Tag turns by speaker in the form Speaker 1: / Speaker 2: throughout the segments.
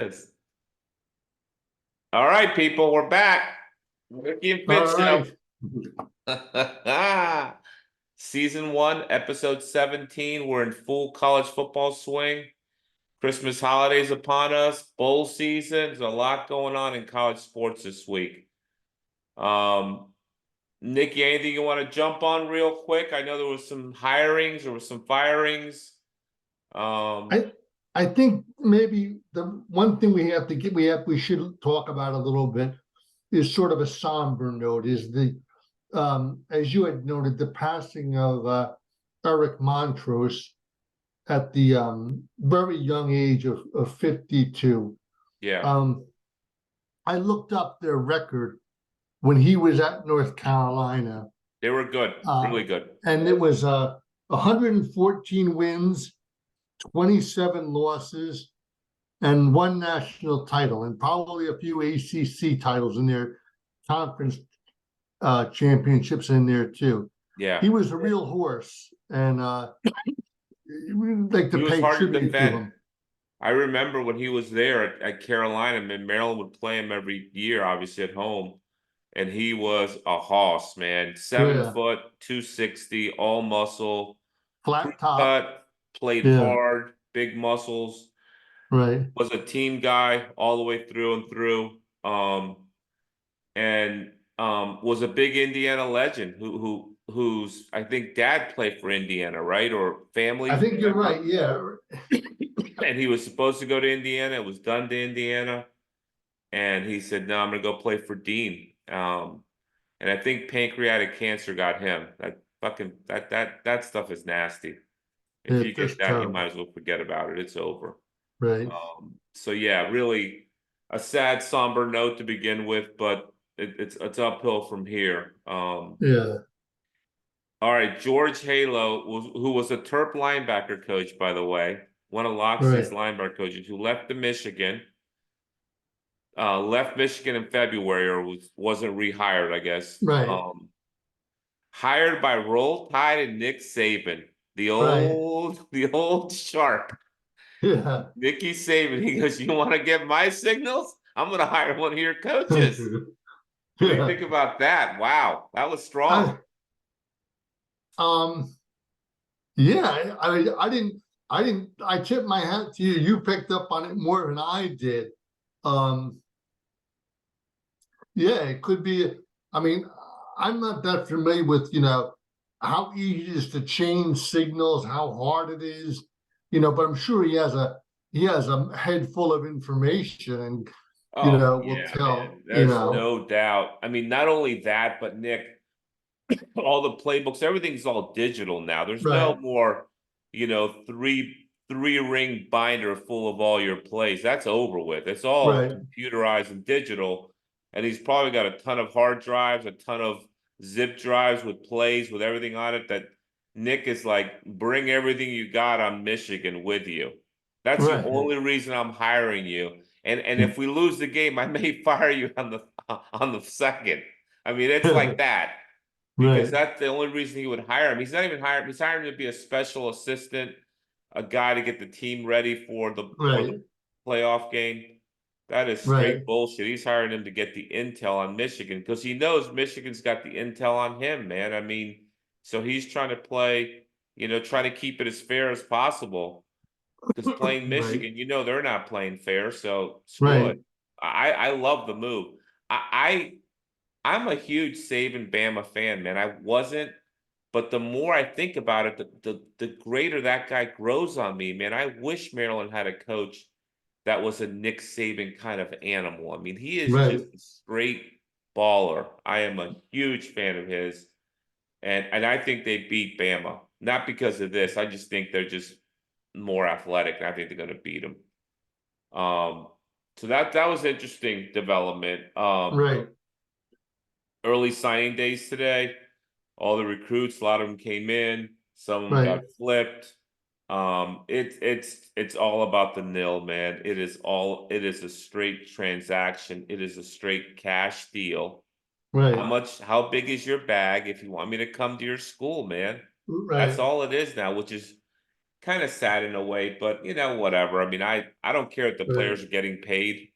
Speaker 1: Yes. All right, people, we're back. Ricky and Fitz
Speaker 2: All
Speaker 1: show.
Speaker 2: right.
Speaker 1: Season 1, episode 17. We're in full college football swing. Christmas holidays upon us. Bowl season. There's a lot going on in college sports this week. Nikki, anything you want to jump on real quick? I know there was some hirings, there was some firings.
Speaker 2: I I think maybe the one thing we should talk about a little bit is sort of a somber note is the as you had noted, the passing of Eric Montrose at the very young age of 52.
Speaker 1: Yeah,
Speaker 2: Um, I looked up their record when he was at North Carolina,
Speaker 1: they were good,
Speaker 2: uh,
Speaker 1: really good.
Speaker 2: and it was 114 wins, 27 losses, and one national title, and probably a few ACC titles in their conference championships in there too.
Speaker 1: Yeah.
Speaker 2: He was a real horse, and we'd like to
Speaker 1: He was
Speaker 2: pay
Speaker 1: hard to
Speaker 2: tribute to
Speaker 1: defend.
Speaker 2: him.
Speaker 1: I remember when he was there at Carolina, and Maryland would play him every year, obviously at home. And he was a hoss, man. Seven
Speaker 2: Yeah,
Speaker 1: foot, 260, all muscle,
Speaker 2: flat
Speaker 1: crew
Speaker 2: top.
Speaker 1: cut, played
Speaker 2: Yeah,
Speaker 1: hard, big muscles,
Speaker 2: right.
Speaker 1: was a team guy all the way through and through. And was a big Indiana legend whose I think dad played for Indiana, right? Or
Speaker 2: I
Speaker 1: family
Speaker 2: think you're
Speaker 1: member.
Speaker 2: right. Yeah,
Speaker 1: And he was supposed to go to Indiana. It was done to Indiana. And he said, no, I'm gonna go play for Dean. And I think pancreatic cancer got him. That stuff is nasty. If you
Speaker 2: it's
Speaker 1: get
Speaker 2: just
Speaker 1: that, you might
Speaker 2: terrible.
Speaker 1: as well forget about it. It's over.
Speaker 2: Right.
Speaker 1: So yeah, really a sad, somber note to begin with, but it's uphill from here.
Speaker 2: Yeah.
Speaker 1: All right, George Halo, who was a Terp linebacker coach, by the way, one of Loxley's
Speaker 2: Right.
Speaker 1: linebacker coaches, who left to Michigan. Left Michigan in February or wasn't rehired, I guess.
Speaker 2: Right.
Speaker 1: Hired by Roll Tide and Nick Saban, the
Speaker 2: Right.
Speaker 1: old the old shark.
Speaker 2: Yeah.
Speaker 1: Nicky Saban. He goes, "You want to get my signals? I'm gonna hire one of your coaches." What do you
Speaker 2: Yeah.
Speaker 1: think about that? Wow, that was strong.
Speaker 2: I, um. Yeah. I tipped my hat to you. You picked up on it more than I did. Um. Yeah, it could be. I mean, I'm not that familiar with, how easy it is to change signals, how hard it is, but I'm sure he has a head full of information and,
Speaker 1: Oh
Speaker 2: will
Speaker 1: yeah,
Speaker 2: tell,
Speaker 1: man. There's no doubt. I mean, not only that, but Nick, all the playbooks, everything's all digital now. There's no
Speaker 2: right,
Speaker 1: more, three ring binder full of all your plays. That's over with. It's all
Speaker 2: right,
Speaker 1: computerized and digital. And he's probably got a ton of hard drives, a ton of zip drives with plays with everything on it that Nick is like, bring everything you got on Michigan with you. That's the
Speaker 2: right,
Speaker 1: only reason I'm hiring you. And if we lose the game, I may fire you on the second. I mean, it's like that because
Speaker 2: right,
Speaker 1: that's the only reason he would hire him. He's not even hired. He's hiring him to be a special assistant, a guy to get the team ready for the
Speaker 2: right,
Speaker 1: playoff game. That is
Speaker 2: right,
Speaker 1: straight bullshit. He's hiring him to get the intel on Michigan because he knows Michigan's got the intel on him, man. I mean, so he's trying to play, try to keep it as fair as possible. Because playing
Speaker 2: right,
Speaker 1: Michigan, they're not playing fair, so screw
Speaker 2: right,
Speaker 1: it. I love the move. I I'm a huge Saban Bama fan, man. I wasn't, but the more I think about it, the greater that guy grows on me, man. I wish Maryland had a coach that was a Nick Saban kind of animal. I mean, he is
Speaker 2: right,
Speaker 1: just a straight baller. I am a huge fan of his, and I think they beat Bama. Not because of this. I just think they're just more athletic, and I think they're going to beat them. Um, so that was interesting development.
Speaker 2: right,
Speaker 1: Early signing days today. All the recruits, a lot of them came in. Some of them got
Speaker 2: right,
Speaker 1: flipped. It's all about the nil, man. It is a straight transaction. It is a straight cash deal.
Speaker 2: right,
Speaker 1: How big is your bag if you want me to come to your school, man? That's
Speaker 2: right,
Speaker 1: all it is now, which is kind of sad in a way, but whatever. I mean, I don't care if the
Speaker 2: Right.
Speaker 1: players are getting paid.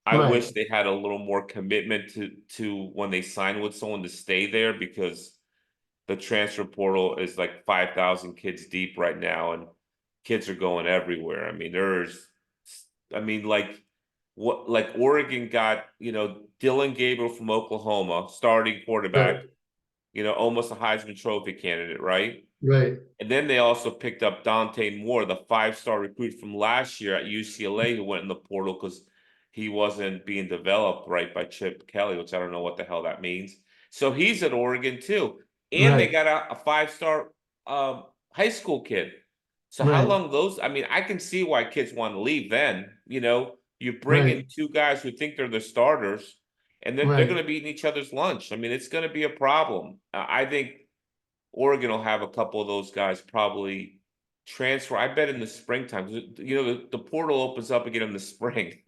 Speaker 1: I
Speaker 2: Right.
Speaker 1: wish they had a little more commitment to when they sign with someone to stay there, because the transfer portal is like 5,000 kids deep right now, and kids are going everywhere. I mean, like Oregon got, Dylan Gabriel from Oklahoma, starting quarterback,
Speaker 2: Right.
Speaker 1: almost a Heisman Trophy candidate, right?
Speaker 2: Right.
Speaker 1: And then they also picked up Dante Moore, the 5-star recruit from last year at UCLA, who went in the portal because he wasn't being developed right by Chip Kelly, which I don't know what the hell that means. So he's at Oregon too. And they
Speaker 2: Right.
Speaker 1: got a 5-star high school kid. So how
Speaker 2: Right.
Speaker 1: long I mean, I can see why kids want to leave then. You bring in
Speaker 2: Right.
Speaker 1: two guys who think they're the starters, and then they're going
Speaker 2: Right.
Speaker 1: to be eating each other's lunch. I mean, it's going to be a problem. I think Oregon will have a couple of those guys probably transfer. I bet in the springtime. The portal opens up again in the spring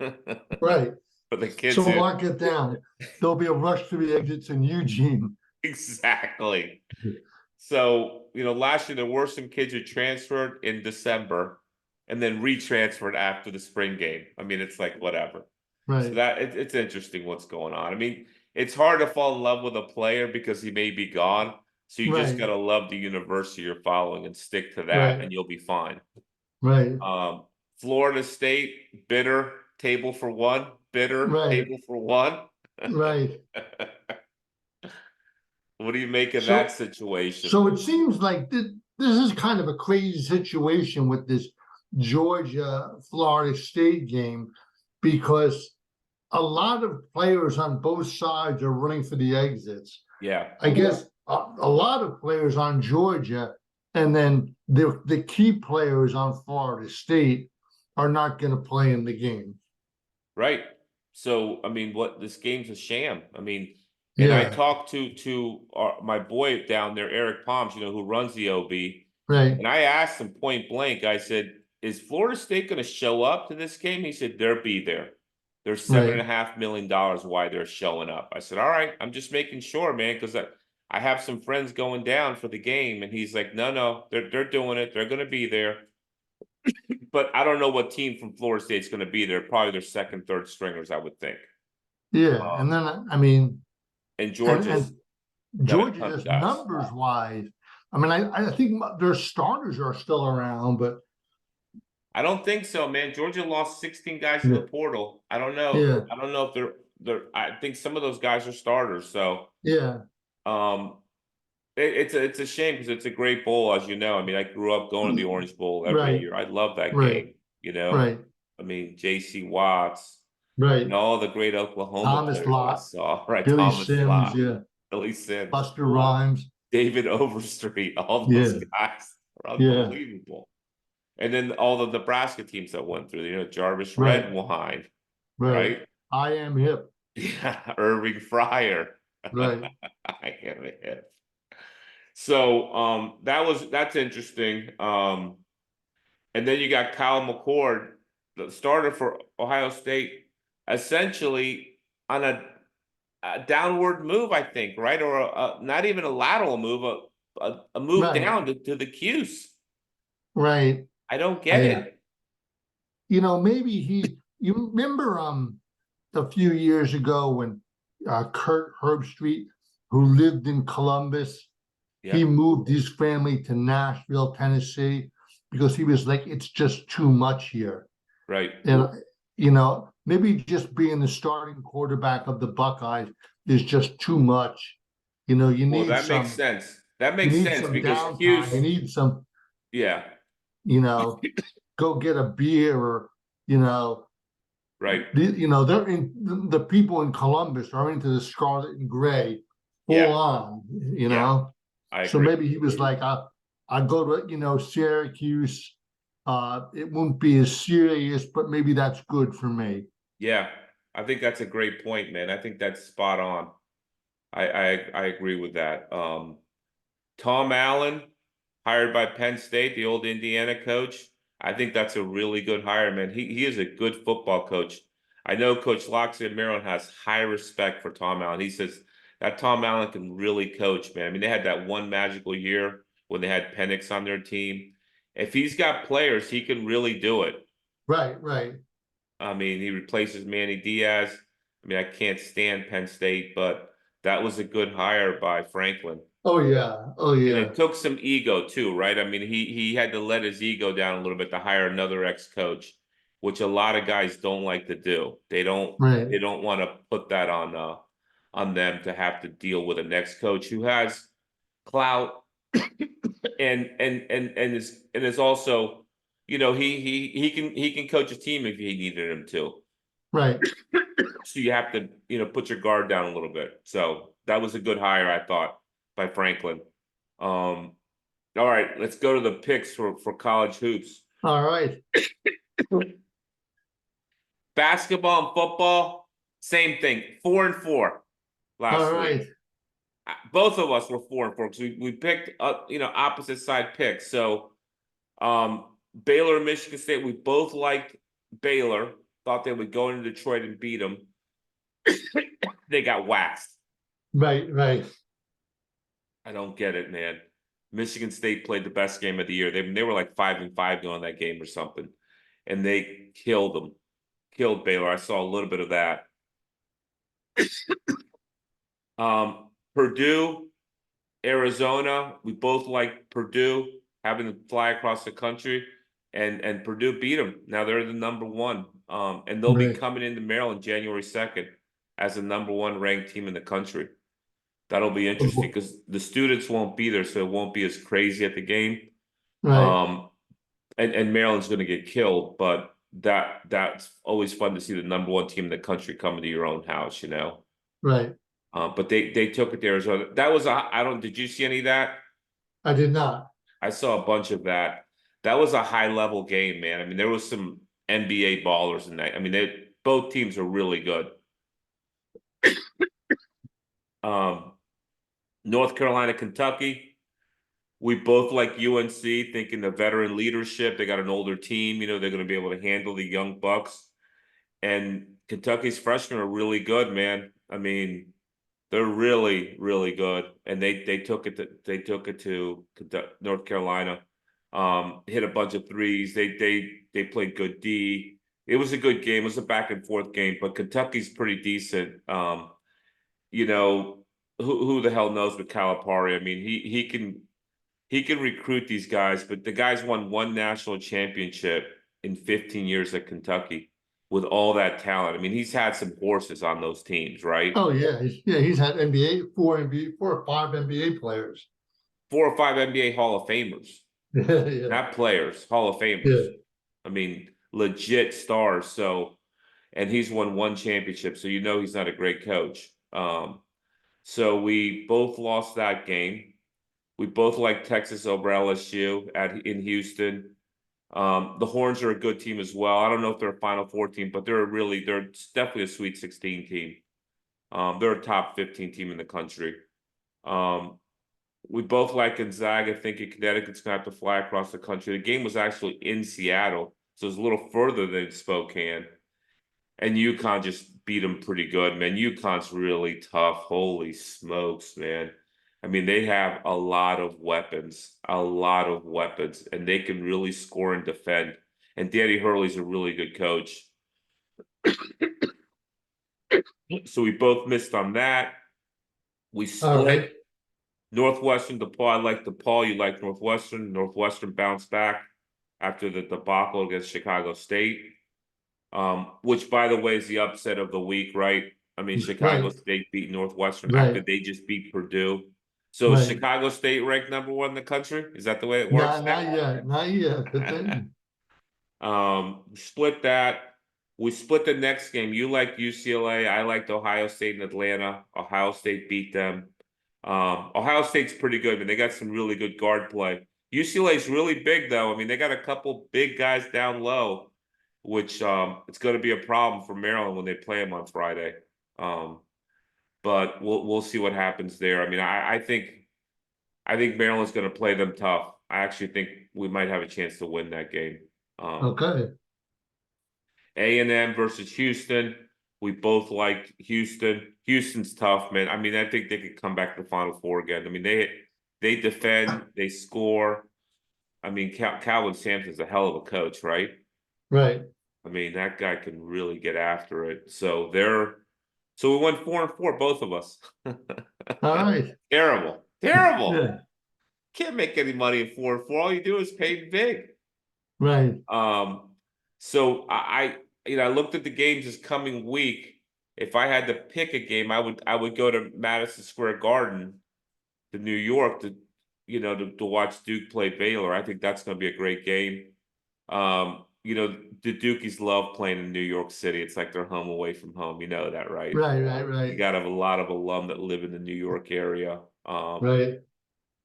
Speaker 2: Right.
Speaker 1: for the kids
Speaker 2: So
Speaker 1: who
Speaker 2: lock it down. There'll be a rush to the exits in Eugene.
Speaker 1: exactly. So, last year there were some kids who transferred in December and then retransferred after the spring game. I mean, it's like whatever. So
Speaker 2: Right.
Speaker 1: it's interesting what's going on. I mean, it's hard to fall in love with a player because he may be gone. So you just
Speaker 2: Right.
Speaker 1: gotta love the university you're following and stick to that,
Speaker 2: Right.
Speaker 1: and you'll be fine.
Speaker 2: Right.
Speaker 1: Um, Florida State, bitter, table for one, bitter,
Speaker 2: Right.
Speaker 1: table for one.
Speaker 2: Right.
Speaker 1: What do you make of that
Speaker 2: So
Speaker 1: situation?
Speaker 2: so it seems like this is kind of a crazy situation with this Georgia Florida State game because a lot of players on both sides are running for the exits.
Speaker 1: Yeah,
Speaker 2: I guess a lot of players on Georgia, and then the key players on Florida State are not going to play in the game.
Speaker 1: right. So, I mean, what this game's a sham. I mean, and I
Speaker 2: Yeah,
Speaker 1: talked to my boy down there, Eric Palms, who runs the OB,
Speaker 2: right,
Speaker 1: and I asked him point blank. I said, "Is Florida State going to show up to this game?" He said, "They'll be there. There's seven and
Speaker 2: right.
Speaker 1: a half million dollars why they're showing up." I said, "All right, I'm just making sure, man, because I have some friends going down for the game." And he's like, "No, no, they're doing it. They're going to be there." But I don't know what team from Florida State's going to be there. Probably their second, third stringers, I would think.
Speaker 2: Yeah, and
Speaker 1: Um,
Speaker 2: then I mean,
Speaker 1: and
Speaker 2: and
Speaker 1: Georgia's got a
Speaker 2: Georgia
Speaker 1: ton of
Speaker 2: just
Speaker 1: guys.
Speaker 2: numbers wise. I mean, I think their starters are still around, but
Speaker 1: I don't think so, man. Georgia lost 16 guys to the
Speaker 2: yeah,
Speaker 1: portal. I don't know.
Speaker 2: yeah,
Speaker 1: I don't know if they're. I think some of those guys are starters. So,
Speaker 2: yeah,
Speaker 1: um, it's a shame because it's a great bowl, as you know. I mean, I grew up going to the Orange Bowl every
Speaker 2: right,
Speaker 1: year. I love that
Speaker 2: right,
Speaker 1: game. You know,
Speaker 2: right,
Speaker 1: I mean, J.C. Watts and
Speaker 2: right.
Speaker 1: all the great Oklahoma
Speaker 2: Thomas
Speaker 1: players I
Speaker 2: Lott,
Speaker 1: saw. Right,
Speaker 2: Billy
Speaker 1: Thomas
Speaker 2: Sims,
Speaker 1: Lott,
Speaker 2: yeah,
Speaker 1: Billy Sims,
Speaker 2: Buster Rhymes,
Speaker 1: David Overstreet. All those
Speaker 2: yeah,
Speaker 1: guys are
Speaker 2: yeah,
Speaker 1: unbelievable. And then all the Nebraska teams that went through, Jarvis
Speaker 2: right,
Speaker 1: Redwine,
Speaker 2: right.
Speaker 1: right?
Speaker 2: I am hip,
Speaker 1: Yeah, Irving Fryer.
Speaker 2: right,
Speaker 1: I can't hit. So that's interesting. And then you got Kyle McCord, the starter for Ohio State, essentially on a downward move, I think, right? Or not even a lateral move, a move
Speaker 2: right,
Speaker 1: down to the Qs.
Speaker 2: right.
Speaker 1: I don't get
Speaker 2: I,
Speaker 1: it.
Speaker 2: maybe you remember, a few years ago when Kurt Herbstreit, who lived in Columbus,
Speaker 1: Yeah,
Speaker 2: he moved his family to Nashville, Tennessee, because he was like, it's just too much here.
Speaker 1: right.
Speaker 2: And, maybe just being the starting quarterback of the Buckeyes is just too much. You
Speaker 1: Well,
Speaker 2: need
Speaker 1: that makes
Speaker 2: some,
Speaker 1: sense. That
Speaker 2: you
Speaker 1: makes
Speaker 2: need
Speaker 1: sense
Speaker 2: some
Speaker 1: because
Speaker 2: downtime. You
Speaker 1: Hughes,
Speaker 2: need some,
Speaker 1: yeah,
Speaker 2: you know, go get a beer or, you know,
Speaker 1: right.
Speaker 2: they're in the people in Columbus are into the scarlet and gray full
Speaker 1: Yeah,
Speaker 2: on,
Speaker 1: yeah, I
Speaker 2: So
Speaker 1: agree.
Speaker 2: maybe he was like, I go to, Syracuse. It won't be as serious, but maybe that's good for me.
Speaker 1: Yeah, I think that's a great point, man. I think that's spot on. I agree with that. Tom Allen, hired by Penn State, the old Indiana coach. I think that's a really good hire, man. He is a good football coach. I know Coach Loxley of Maryland has high respect for Tom Allen. He says that Tom Allen can really coach, man. I mean, they had that one magical year when they had Penix on their team. if he's got players, he can really do it.
Speaker 2: Right, right.
Speaker 1: I mean, he replaces Manny Diaz. I mean, I can't stand Penn State, but that was a good hire by Franklin.
Speaker 2: Oh yeah. Oh
Speaker 1: And
Speaker 2: yeah.
Speaker 1: it took some ego too, right? I mean, he had to let his ego down a little bit to hire another ex-coach, which a lot of guys don't like to do.
Speaker 2: Right,
Speaker 1: They don't want to put that on them to have to deal with a next coach who has clout and is also, he can coach a team if he needed him to.
Speaker 2: right.
Speaker 1: So you have to, put your guard down a little bit. So that was a good hire, I thought, by Franklin. Um, all right, let's go to the picks for college hoops.
Speaker 2: All right.
Speaker 1: Basketball and football, same thing. 4-4
Speaker 2: All
Speaker 1: last week.
Speaker 2: right.
Speaker 1: Both of us were 4-4 because we picked opposite side picks. So Baylor and Michigan State, we both liked Baylor. Thought they would go into Detroit and beat them. They got waxed.
Speaker 2: Right, right.
Speaker 1: I don't get it, man. Michigan State played the best game of the year. They were like 5-5 going that game or something, and they killed them, killed Baylor. I saw a little bit of that. Purdue, Arizona. We both like Purdue having to fly across the country, and Purdue beat them. Now they're the number one, and they'll be
Speaker 2: Right.
Speaker 1: coming into Maryland January 2nd as the number one ranked team in the country. That'll be interesting because the students won't be there, so it won't be as crazy at the game.
Speaker 2: Right,
Speaker 1: Um, and Maryland's going to get killed, but that's always fun to see the number one team in the country coming to your own house.
Speaker 2: right.
Speaker 1: But they took it to Arizona. That was I don't. Did you see any of that?
Speaker 2: I did not.
Speaker 1: I saw a bunch of that. That was a high level game, man. I mean, there was some NBA ballers in that. I mean, both teams are really good. Um, North Carolina, Kentucky. We both like UNC, thinking the veteran leadership. They got an older team, they're going to be able to handle the young Bucks. And Kentucky's freshmen are really good, man. I mean, they're really, really good. And they took it to North Carolina. Hit a bunch of threes. They played good D. It was a good game. It was a back and forth game, but Kentucky's pretty decent. You know, who the hell knows with Calipari? I mean, he can recruit these guys, but the guys won one national championship in 15 years at Kentucky with all that talent. I mean, he's had some horses on those teams, right?
Speaker 2: Oh yeah, he's had NBA, 4 or 5 NBA players.
Speaker 1: 4 or 5 NBA Hall of Famers,
Speaker 2: Yeah,
Speaker 1: not players, Hall of Famers.
Speaker 2: yeah.
Speaker 1: I mean, legit stars. So, and he's won one championship, so he's not a great coach. So we both lost that game. We both like Texas over LSU in Houston. The Horns are a good team as well. I don't know if they're a Final Four team, but they're definitely a Sweet 16 team. They're a top 15 team in the country. Um, we both like Gonzaga, thinking Connecticut's gonna have to fly across the country. The game was actually in Seattle, so it's a little further than Spokane. And UConn just beat them pretty good, man. UConn's really tough. Holy smokes, man. I mean, they have a lot of weapons, and they can really score and defend. And Danny Hurley's a really good coach. So we both missed on that. We
Speaker 2: All
Speaker 1: split
Speaker 2: right.
Speaker 1: Northwestern, DePaul. I like DePaul. You like Northwestern. Northwestern bounced back after the debacle against Chicago State. Which by the way is the upset of the week, right? I mean, Chicago
Speaker 2: Right,
Speaker 1: State beat Northwestern after
Speaker 2: right,
Speaker 1: they just beat Purdue. So is
Speaker 2: right.
Speaker 1: Chicago State ranked number one in the country? Is that the way it works
Speaker 2: Not
Speaker 1: now?
Speaker 2: yet, not yet. But then,
Speaker 1: Split that. We split the next game. You liked UCLA. I liked Ohio State and Atlanta. Ohio State beat them. Ohio State's pretty good, and they got some really good guard play. UCLA's really big, though. I mean, they got a couple big guys down low, which it's going to be a problem for Maryland when they play them on Friday. Um, but we'll see what happens there. I mean, I think Maryland's going to play them tough. I actually think we might have a chance to win that game. Um,
Speaker 2: okay,
Speaker 1: A&M versus Houston. We both like Houston. Houston's tough, man. I mean, I think they could come back to the Final Four again. I mean, they defend, they score. I mean, Calvin Sampson's a hell of a coach, right?
Speaker 2: Right.
Speaker 1: I mean, that guy can really get after it. So we went 4-4, both of us.
Speaker 2: All right.
Speaker 1: Terrible, terrible.
Speaker 2: Yeah.
Speaker 1: Can't make any money in 4-4. All you do is pay big.
Speaker 2: Right.
Speaker 1: Um, so I looked at the games this coming week. If I had to pick a game, I would go to Madison Square Garden to New York to watch Duke play Baylor. I think that's going to be a great game. The Dukies love playing in New York City. It's like they're home away from home. You know that, right?
Speaker 2: Right. Right.
Speaker 1: You
Speaker 2: Right.
Speaker 1: got to have a lot of alum that live in the New York area.
Speaker 2: Right.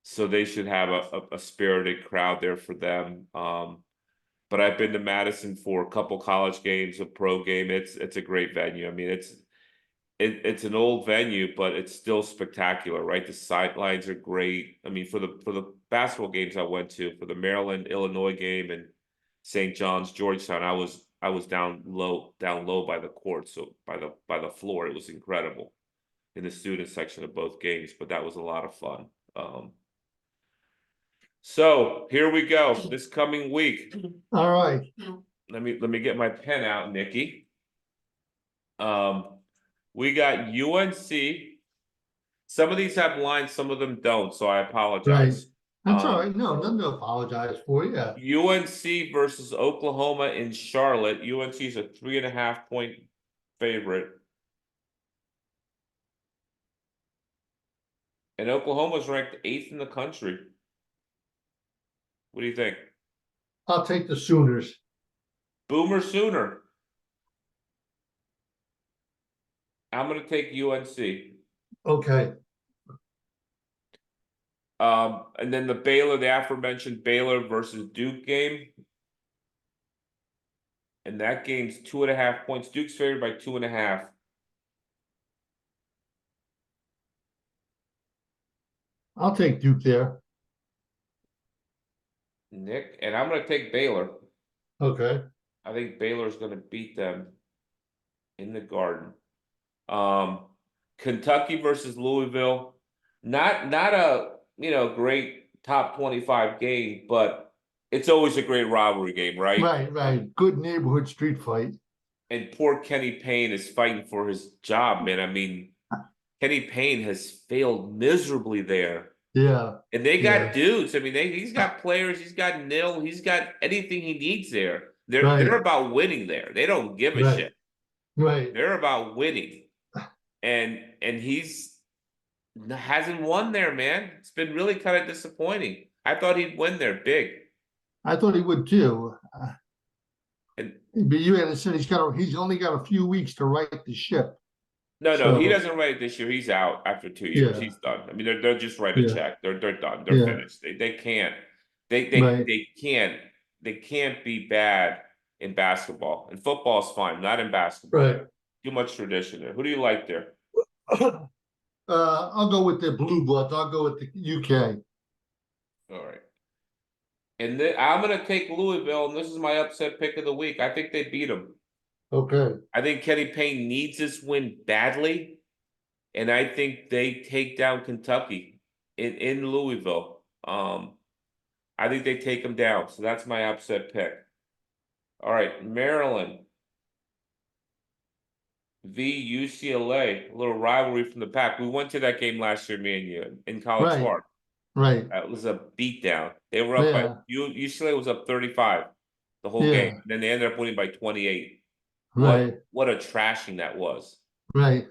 Speaker 1: So they should have a spirited crowd there for them. But I've been to Madison for a couple college games, a pro game. It's a great venue. I mean, it's an old venue, but it's still spectacular, right? The sidelines are great. I mean, for the basketball games I went to, for the Maryland Illinois game and St. John's Georgetown, I was down low by the court, so by the floor. It was incredible in the student section of both games, but that was a lot of fun. So here we go. This coming week,
Speaker 2: All right.
Speaker 1: let me get my pen out, Nikki. Um, we got UNC. Some of these have lines, some of them don't, so I
Speaker 2: Right.
Speaker 1: apologize.
Speaker 2: That's all right. No, nothing to apologize for. Yeah.
Speaker 1: UNC versus Oklahoma in Charlotte. UNC is a 3.5 point favorite. And Oklahoma's ranked 8th in the country. What do you think?
Speaker 2: I'll take the Sooners.
Speaker 1: Boomer Sooner. I'm going to take UNC.
Speaker 2: Okay.
Speaker 1: And then the aforementioned Baylor versus Duke game. And that game's 2.5 points. Duke's favored by 2.5.
Speaker 2: I'll take Duke there.
Speaker 1: Nick, and I'm going to take Baylor.
Speaker 2: Okay.
Speaker 1: I think Baylor's going to beat them in the Garden. Um, Kentucky versus Louisville. Not a great top 25 game, but it's always a great rivalry game, right?
Speaker 2: Right. Right. Good neighborhood street fight.
Speaker 1: And poor Kenny Payne is fighting for his job, man. I mean, Kenny Payne has failed miserably there.
Speaker 2: Yeah.
Speaker 1: And they got
Speaker 2: Yeah.
Speaker 1: dudes. I mean, he's got players. He's got nil. He's got anything he needs there. They're
Speaker 2: Right.
Speaker 1: about winning there. They don't give a
Speaker 2: Right.
Speaker 1: shit.
Speaker 2: Right.
Speaker 1: They're about winning. And he's hasn't won there, man. It's been really kind of disappointing. I thought he'd win there big.
Speaker 2: I thought he would too.
Speaker 1: And
Speaker 2: But you had said he's only got a few weeks to right the ship.
Speaker 1: no, he
Speaker 2: So
Speaker 1: doesn't write it this year. He's out after 2 years.
Speaker 2: yeah.
Speaker 1: He's done. I mean, they'll just write a
Speaker 2: Yeah.
Speaker 1: check. They're done. They're
Speaker 2: Yeah.
Speaker 1: finished. They can't. They they
Speaker 2: Right.
Speaker 1: they can't they can't be bad in basketball. And football is fine, not in basketball.
Speaker 2: Right.
Speaker 1: Too much tradition there. Who do you like there?
Speaker 2: I'll go with the Blue Bloods. I'll go with the UK.
Speaker 1: All right. And then I'm gonna take Louisville, and this is my upset pick of the week. I think they beat them.
Speaker 2: Okay.
Speaker 1: I think Kenny Payne needs this win badly, and I think they take down Kentucky in Louisville. I think they take them down, so that's my upset pick. All right, Maryland v UCLA, a little rivalry from the pack. We went to that game last year, me and you, in College
Speaker 2: Right.
Speaker 1: Park.
Speaker 2: Right.
Speaker 1: It was a beatdown. They were up by
Speaker 2: Yeah.
Speaker 1: UCLA was up 35 the whole game.
Speaker 2: Yeah.
Speaker 1: And then they ended up winning by 28.
Speaker 2: Right.
Speaker 1: What a trashing that was.
Speaker 2: Right.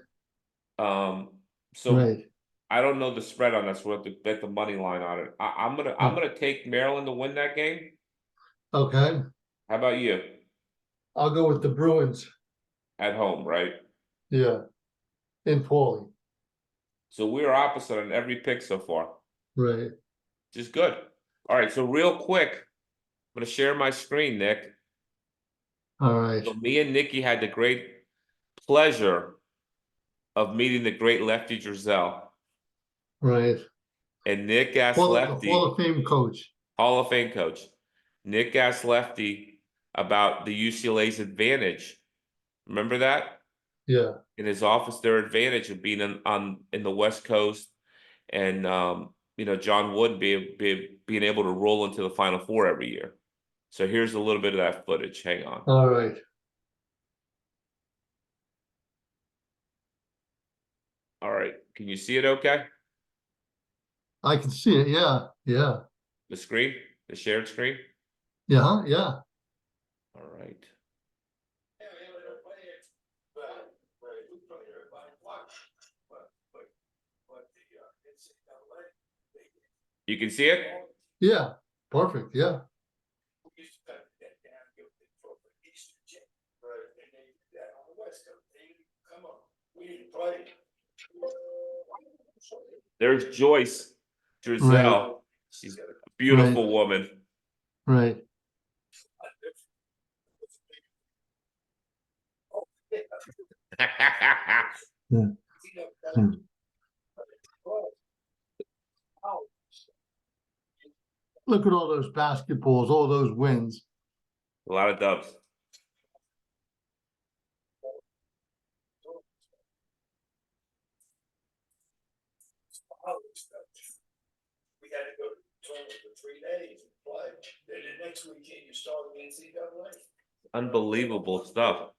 Speaker 1: So
Speaker 2: Right.
Speaker 1: I don't know the spread on that, so we'll have to bet the money line on it. I'm gonna take Maryland to win that game.
Speaker 2: Okay.
Speaker 1: How about you?
Speaker 2: I'll go with the Bruins.
Speaker 1: At home, right?
Speaker 2: Yeah. In Paulie.
Speaker 1: So we're opposite on every pick so far.
Speaker 2: Right.
Speaker 1: Just good. All right, so real quick, I'm gonna share my screen, Nick.
Speaker 2: All right.
Speaker 1: So me and Nikki had the great pleasure of meeting the great Lefty Driesell.
Speaker 2: Right.
Speaker 1: And Nick asked
Speaker 2: Hall
Speaker 1: Lefty,
Speaker 2: of Fame coach.
Speaker 1: Hall of Fame coach. Nick asked Lefty about the UCLA's advantage. Remember that?
Speaker 2: Yeah.
Speaker 1: In his office, their advantage of being in the West Coast and John Wooden being able to roll into the Final Four every year. So here's a little bit of that footage. Hang on.
Speaker 2: All right.
Speaker 1: All right. Can you see it okay?
Speaker 2: I can see it. Yeah. Yeah.
Speaker 1: The screen? The shared screen?
Speaker 2: Yeah. Yeah.
Speaker 1: All right. You can see it?
Speaker 2: Yeah. Perfect. Yeah.
Speaker 1: There's Joyce
Speaker 2: Right.
Speaker 1: Drizel. She's a
Speaker 2: Right.
Speaker 1: beautiful woman.
Speaker 2: Right. Yeah. Hmm. Look at all those basketballs, all those wins.
Speaker 1: A lot of dubs.
Speaker 3: We had to go to the tournament for 3 days and play. Then the next weekend you start the NCAA.
Speaker 1: Unbelievable stuff.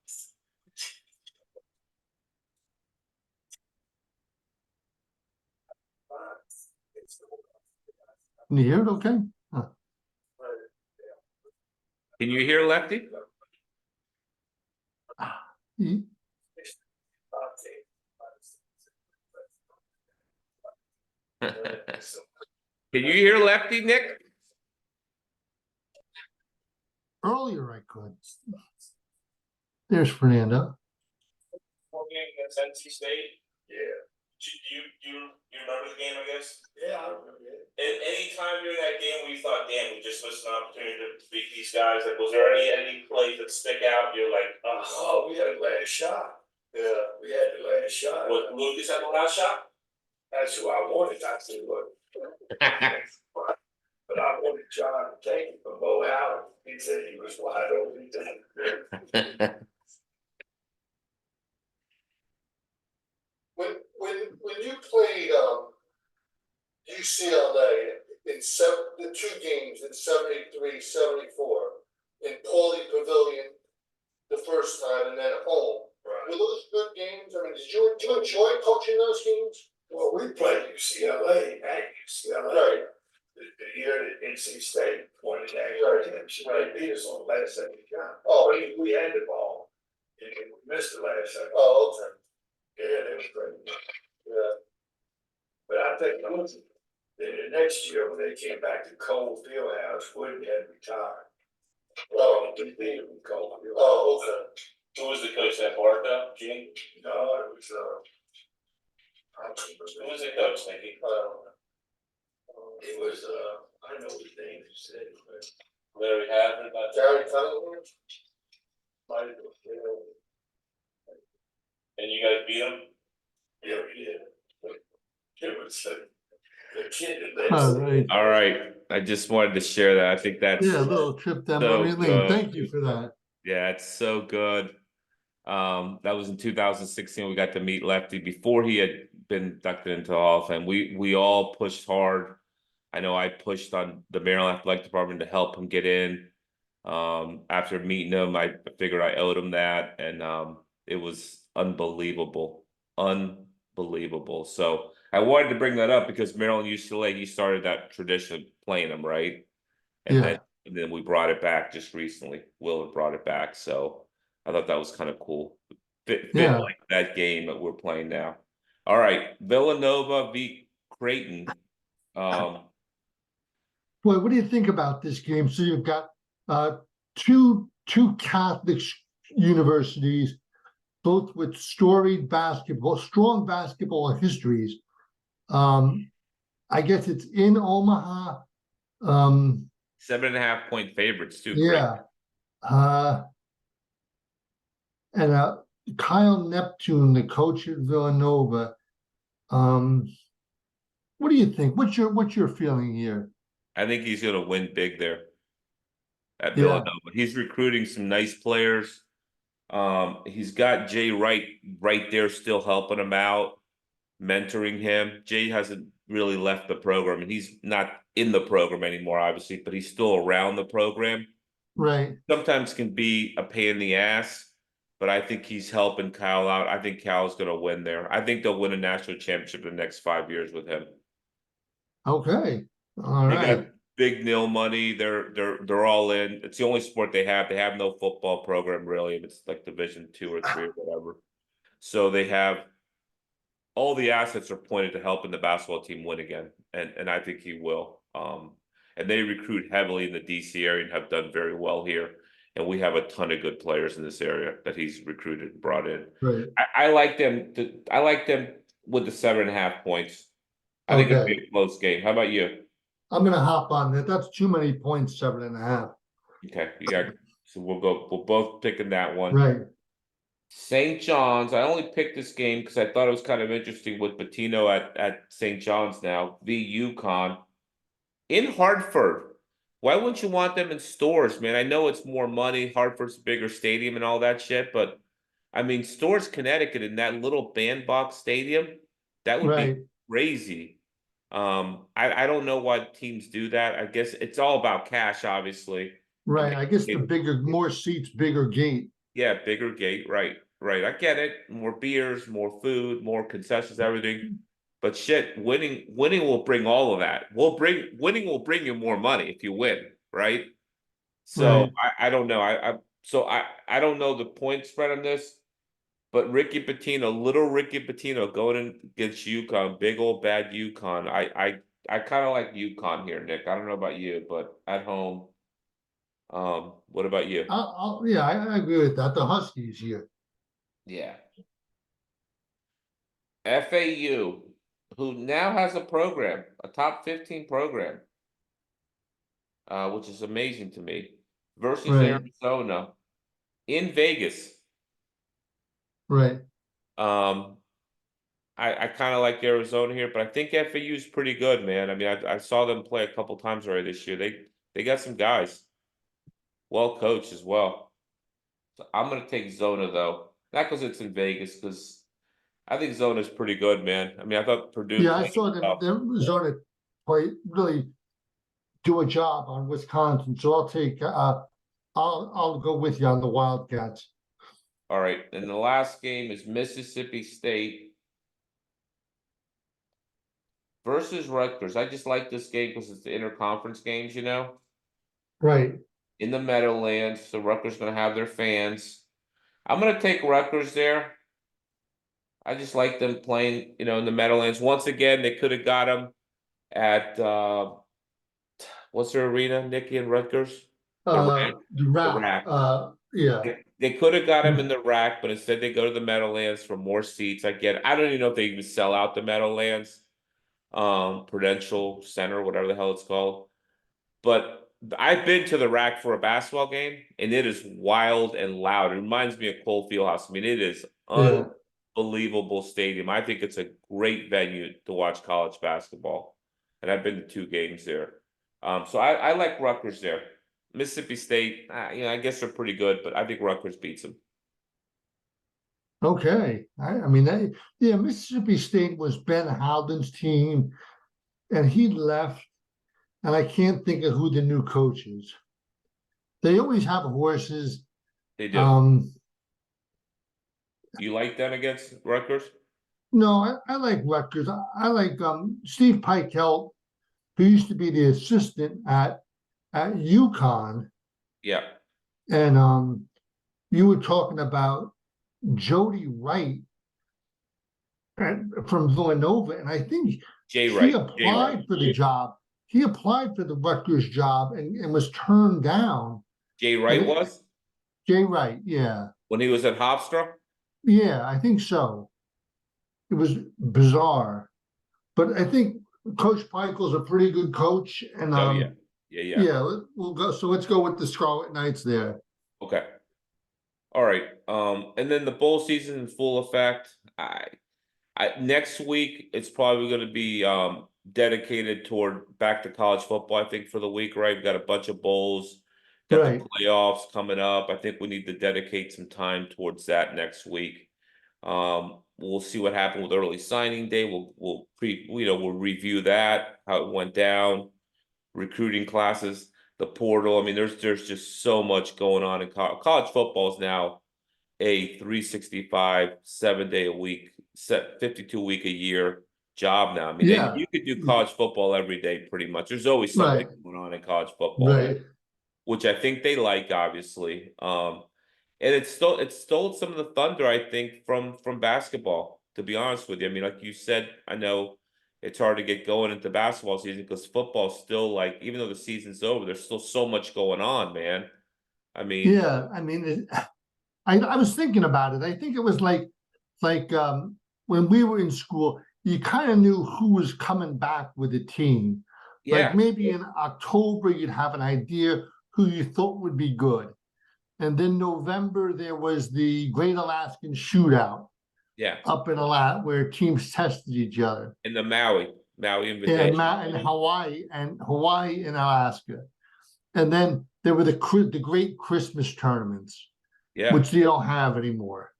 Speaker 2: Can you hear it okay? Huh.
Speaker 1: Can you hear Lefty?
Speaker 2: Ye-
Speaker 1: Can you hear Lefty, Nick?
Speaker 2: Earlier I could. There's Fernando.
Speaker 3: Game against NC State. Yeah. You remember the game, I guess? Yeah, I remember it. Any time during that game where you thought, damn, we just missed an opportunity to beat these guys, like was there any plays that stick out? You're like, oh, we had the last shot. Yeah, we had the last shot. What, Lucas had the last shot? That's who I wanted, I said, look. But I wanted John to take it from Bo Allen. He said he was wide open. When you played UCLA in the 2 games in 73, 74, in Pauley Pavilion the first time and then at home, right. Were those good games? I mean, did you enjoy coaching those games? Well, we played UCLA at UCLA. Right. The year that NC State won the national championship, they beat us on the last second shot. Oh, we had the ball, and we missed the last second. Oh, okay. Yeah, that was great. Yeah. But I think the next year when they came back to Cole Fieldhouse, Wooden had retired. Oh, we beat him in Cole Fieldhouse. Oh, okay. Who was the coach that part though? Gene? No, it was who was the coach, Nicky? It was I don't know his name. You said Larry Hadley, Gary Cunningham. Might have been. And you guys beat him? Yeah, we did. It was the kid that
Speaker 2: All right.
Speaker 1: All right. I just wanted to share that. I think that's
Speaker 2: Yeah, a little trip down
Speaker 1: so
Speaker 2: memory lane.
Speaker 1: good.
Speaker 2: Thank you for that.
Speaker 1: Yeah, it's so good. That was in 2016. We got to meet Lefty before he had been inducted into the Hall of Fame. We all pushed hard. I know I pushed on the Maryland Athletic Department to help him get in. After meeting him, I figured I owed him that, and it was unbelievable, unbelievable. So I wanted to bring that up because Maryland UCLA, he started that tradition of playing him, right? And
Speaker 2: Yeah.
Speaker 1: then we brought it back just recently. Will had brought it back, so I thought that was kind of cool. Fit
Speaker 2: Yeah.
Speaker 1: like that game that we're playing now. All right, Villanova v. Creighton.
Speaker 2: Boy, what do you think about this game? So you've got two Catholic universities, both with storied basketball, strong basketball histories. I guess it's in Omaha.
Speaker 1: 7.5 point favorites too.
Speaker 2: Yeah. And Kyle Neptune, the coach at Villanova. What do you think? What's your feeling here?
Speaker 1: I think he's going to win big there at
Speaker 2: Yeah.
Speaker 1: Villanova. He's recruiting some nice players. He's got Jay Wright right there still helping him out, mentoring him. Jay hasn't really left the program, and he's not in the program anymore, obviously, but he's still around the program.
Speaker 2: Right.
Speaker 1: Sometimes can be a pain in the ass, but I think he's helping Kyle out. I think Cal's going to win there. I think they'll win a national championship in the next 5 years with him.
Speaker 2: Okay. All
Speaker 1: They got
Speaker 2: right.
Speaker 1: big nil money. They're all in. It's the only sport they have. They have no football program really. It's like Division 2 or 3 or whatever. So they have all the assets are pointed to helping the basketball team win again, and I think he will. And they recruit heavily in the DC area and have done very well here. And we have a ton of good players in this area that he's recruited and brought in.
Speaker 2: Right.
Speaker 1: I like them. I like them with the 7.5 points. I think it'll be
Speaker 2: Okay.
Speaker 1: a close game. How about you?
Speaker 2: I'm gonna hop on that. That's too many points, 7.5.
Speaker 1: Okay, you got. So we'll go. We'll both picking that one.
Speaker 2: Right.
Speaker 1: St. John's. I only picked this game because I thought it was kind of interesting with Patino at St. John's now. The UConn in Hartford. Why wouldn't you want them in stores, man? I know it's more money. Hartford's a bigger stadium and all that shit, but I mean, Stores, Connecticut, in that little bandbox stadium, that would
Speaker 2: Right.
Speaker 1: be crazy. I don't know why teams do that. I guess it's all about cash, obviously. And
Speaker 2: Right. I guess the bigger, more seats, bigger gate.
Speaker 1: yeah, bigger gate, right, right. I get it. More beers, more food, more concessions, everything. But shit, winning will bring all of that. Winning will bring you more money if you win, right? So
Speaker 2: Right.
Speaker 1: I don't know. I don't know the point spread on this, but little Ricky Pitino going in against UConn, big old bad UConn. I kind of like UConn here, Nick. I don't know about you, but at home, what about you?
Speaker 2: Yeah, I agree with that. The Huskies here.
Speaker 1: Yeah. FAU, who now has a program, a top 15 program, which is amazing to me, versus
Speaker 2: Right.
Speaker 1: Arizona in Vegas.
Speaker 2: Right.
Speaker 1: Um, I kind of like Arizona here, but I think FAU is pretty good, man. I mean, I saw them play a couple times already this year. They got some guys, well coached as well. So I'm gonna take Zona though, not because it's in Vegas, because I think Zona's pretty good, man. I mean, I thought Purdue
Speaker 2: Yeah, I
Speaker 1: played
Speaker 2: saw them.
Speaker 1: tough.
Speaker 2: Them Zona play really do a job on Wisconsin. So I'll take. I'll go with you on the Wildcats.
Speaker 1: All right, and the last game is Mississippi State versus Rutgers. I just like this game because it's the interconference games,
Speaker 2: Right.
Speaker 1: in the Meadowlands. So Rutgers going to have their fans. I'm going to take Rutgers there. I just like them playing, in the Meadowlands. Once again, they could have got them at what's their arena, Nikki and Rutgers? The Rack.
Speaker 2: The
Speaker 1: The
Speaker 2: Rack.
Speaker 1: Rack.
Speaker 2: Yeah.
Speaker 1: They could have got him in the Rack, but instead they go to the Meadowlands for more seats. I get it. I don't even know if they even sell out the Meadowlands, Prudential Center, whatever the hell it's called. But I've been to the Rack for a basketball game, and it is wild and loud. It reminds me of Cole Fieldhouse. I mean, it is
Speaker 2: Yeah.
Speaker 1: unbelievable stadium. I think it's a great venue to watch college basketball, and I've been to 2 games there. So I like Rutgers there. Mississippi State, I guess they're pretty good, but I think Rutgers beats them.
Speaker 2: Okay. I mean, yeah, Mississippi State was Ben Howden's team, and he left, and I can't think of who the new coach is. They always have horses.
Speaker 1: They do. You like them against Rutgers?
Speaker 2: No, I like Rutgers. I like Steve Pikelt, who used to be the assistant at UConn,
Speaker 1: Yeah.
Speaker 2: and you were talking about Jody Wright from Villanova, and I think
Speaker 1: Jay
Speaker 2: he
Speaker 1: Wright. Jay Wright.
Speaker 2: applied for the job. He applied for the Rutgers job and was turned down.
Speaker 1: Jay
Speaker 2: And
Speaker 1: Wright was
Speaker 2: Jay Wright, yeah,
Speaker 1: when he was at Hofstra?
Speaker 2: yeah, I think so. It was bizarre, but I think Coach Pikel's a pretty good coach, and
Speaker 1: Oh yeah. Yeah.
Speaker 2: yeah, we'll go. So let's go with the Scarlet Knights there.
Speaker 1: Okay. All right. And then the bowl season in full effect. Next week it's probably going to be dedicated toward back to college football. I think for the week, right? We've got a bunch of bowls, got the
Speaker 2: Right.
Speaker 1: playoffs coming up. I think we need to dedicate some time towards that next week. We'll see what happened with early signing day. We'll review that, how it went down, recruiting classes, the portal. I mean, there's just so much going on in college football is now a 365, 7 day a week, 52 week a year job now. I mean, and
Speaker 2: Yeah,
Speaker 1: you could do college football every day pretty much. There's always something
Speaker 2: right,
Speaker 1: going on in college football,
Speaker 2: right.
Speaker 1: which I think they like, obviously. And it stole some of the thunder, I think, from basketball. To be honest with you, I mean, like you said, I know it's hard to get going into basketball season because football's still like, even though the season's over, there's still so much going on, man. I mean,
Speaker 2: Yeah, I mean, I was thinking about it. I think it was like when we were in school, you kind of knew who was coming back with the team. Like
Speaker 1: yeah,
Speaker 2: maybe in October, you'd have an idea who you thought would be good. And then November, there was the Great Alaskan Shootout
Speaker 1: yeah,
Speaker 2: up in Alaska where teams tested each other.
Speaker 1: in the Maui
Speaker 2: And
Speaker 1: Invitation.
Speaker 2: Hawaii and Alaska. And then there were the great Christmas tournaments,
Speaker 1: Yeah,
Speaker 2: which they don't have anymore.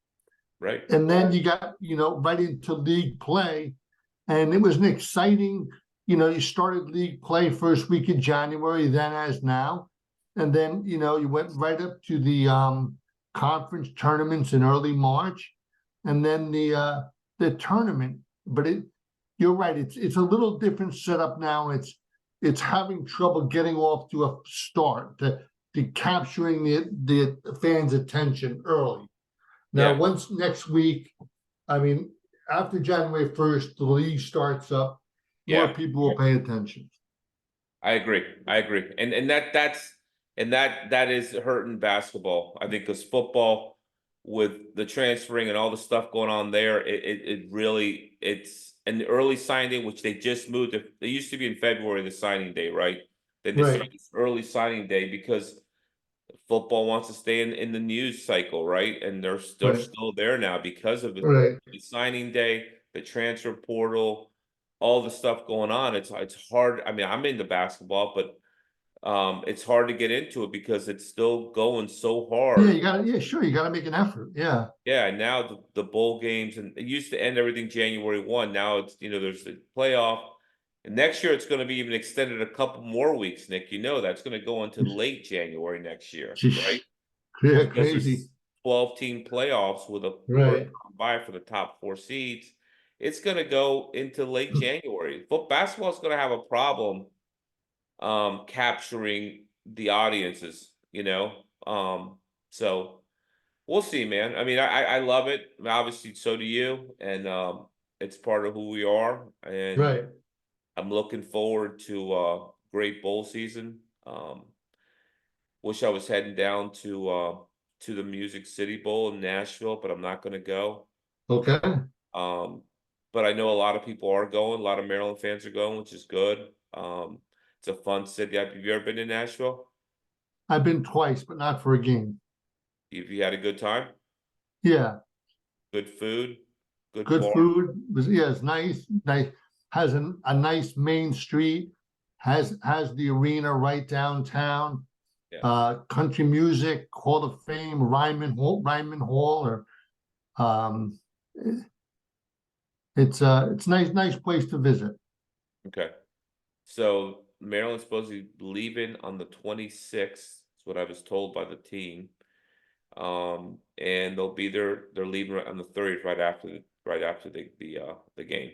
Speaker 1: right.
Speaker 2: And then you got, right into league play. And it was an exciting, you started league play first week of January, then as now. And then, you went right up to the conference tournaments in early March. And then the tournament. But you're right, it's a little different setup now. It's having trouble getting off to a start, to capturing the fans' attention early. Now,
Speaker 1: Yeah,
Speaker 2: once next week, I mean, after January 1st, the league starts up, more
Speaker 1: yeah.
Speaker 2: people will pay attention.
Speaker 1: I agree. I agree. And that is hurting basketball. I think because football with the transferring and all the stuff going on there, it really it's an early signing day, which they just moved. They used to be in February, the signing day, right? Then they
Speaker 2: Right,
Speaker 1: started this early signing day because football wants to stay in the news cycle, right? And they're
Speaker 2: right,
Speaker 1: still there now because of
Speaker 2: right.
Speaker 1: the signing day, the transfer portal, all the stuff going on. It's hard. I mean, I'm into basketball, but it's hard to get into it because it's still going so
Speaker 2: Yeah,
Speaker 1: hard.
Speaker 2: yeah, sure, you gotta make an effort. Yeah,
Speaker 1: Yeah, now the bowl games, and it used to end everything January 1. Now it's there's the playoff. And next year it's going to be even extended a couple more weeks, Nick. That's going to go into late January next year, right?
Speaker 2: yeah,
Speaker 1: Because
Speaker 2: crazy.
Speaker 1: there's 12-team playoffs with a first
Speaker 2: Right.
Speaker 1: round bye for the top four seeds. It's going to go into late January. Basketball is going to have a problem capturing the audiences, so we'll see, man. I mean, I love it. Obviously, so do you, and it's part of who we are. And
Speaker 2: Right.
Speaker 1: I'm looking forward to great bowl season. Wish I was heading down to the Music City Bowl in Nashville, but I'm not going to go.
Speaker 2: Okay.
Speaker 1: Um, but I know a lot of people are going. A lot of Maryland fans are going, which is good. It's a fun city. Have you ever been to Nashville?
Speaker 2: I've been twice, but not for a game.
Speaker 1: Have you had a good time?
Speaker 2: Yeah,
Speaker 1: Good food, good
Speaker 2: good
Speaker 1: bar.
Speaker 2: food. Yeah, it's nice. Has a nice main street. Has the arena right downtown.
Speaker 1: Yeah.
Speaker 2: Country music, Hall of Fame, Ryman Hall, or um, it's nice place to visit.
Speaker 1: Okay. So Maryland's supposed to be leaving on the 26th. That's what I was told by the team. And they'll be there. They're leaving on the 30th, right after the game.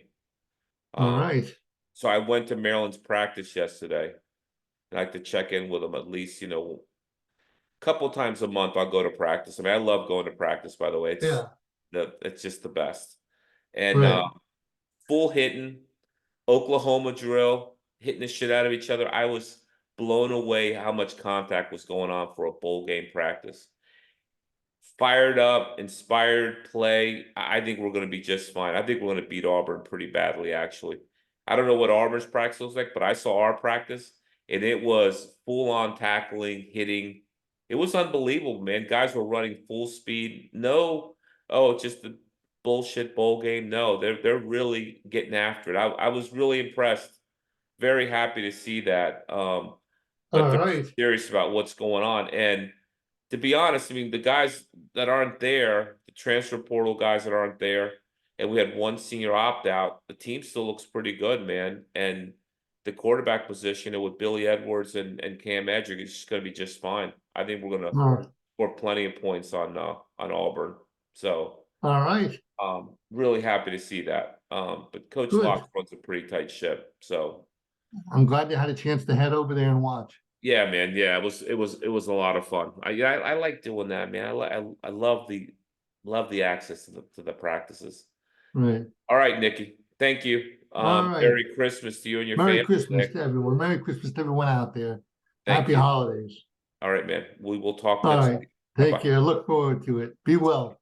Speaker 2: All
Speaker 1: Um,
Speaker 2: right.
Speaker 1: so I went to Maryland's practice yesterday. And I like to check in with them at least, a couple times a month. I'll go to practice. I mean, I love going to practice, by the way. It's
Speaker 2: Yeah.
Speaker 1: it's just the best. And
Speaker 2: Right.
Speaker 1: full hitting, Oklahoma drill, hitting the shit out of each other. I was blown away how much contact was going on for a bowl game practice. Fired up, inspired play. I think we're going to be just fine. I think we're going to beat Auburn pretty badly, actually. I don't know what Auburn's practice looks like, but I saw our practice and it was full on tackling, hitting. It was unbelievable, man. Guys were running full speed. No, oh, it's just the bullshit bowl game. No, they're really getting after it. I was really impressed. Very happy to see that. But
Speaker 2: All
Speaker 1: they're
Speaker 2: right.
Speaker 1: serious about what's going on. And to be honest, I mean, the guys that aren't there, the transfer portal guys that aren't there, and we had one senior opt out, the team still looks pretty good, man. And the quarterback position with Billy Edwards and Cam Edrick is just going to be just fine. I think we're going to
Speaker 2: All right.
Speaker 1: score plenty of points on Auburn. So,
Speaker 2: All right.
Speaker 1: really happy to see that. But Coach
Speaker 2: Good.
Speaker 1: Locke runs a pretty tight ship. So,
Speaker 2: I'm glad you had a chance to head over there and watch.
Speaker 1: yeah, man. Yeah, it was a lot of fun. I like doing that, man. I love the access to the practices.
Speaker 2: Right.
Speaker 1: All right, Nikki. Thank you.
Speaker 2: All right.
Speaker 1: Merry Christmas to you and your
Speaker 2: Merry
Speaker 1: family.
Speaker 2: Christmas
Speaker 1: today.
Speaker 2: to everyone. Merry Christmas to everyone out there.
Speaker 1: Thank
Speaker 2: Happy
Speaker 1: you.
Speaker 2: holidays.
Speaker 1: All right, man. We will talk
Speaker 2: All
Speaker 1: next
Speaker 2: right.
Speaker 1: week.
Speaker 2: Take
Speaker 1: Bye-bye.
Speaker 2: care. Look forward to it. Be well.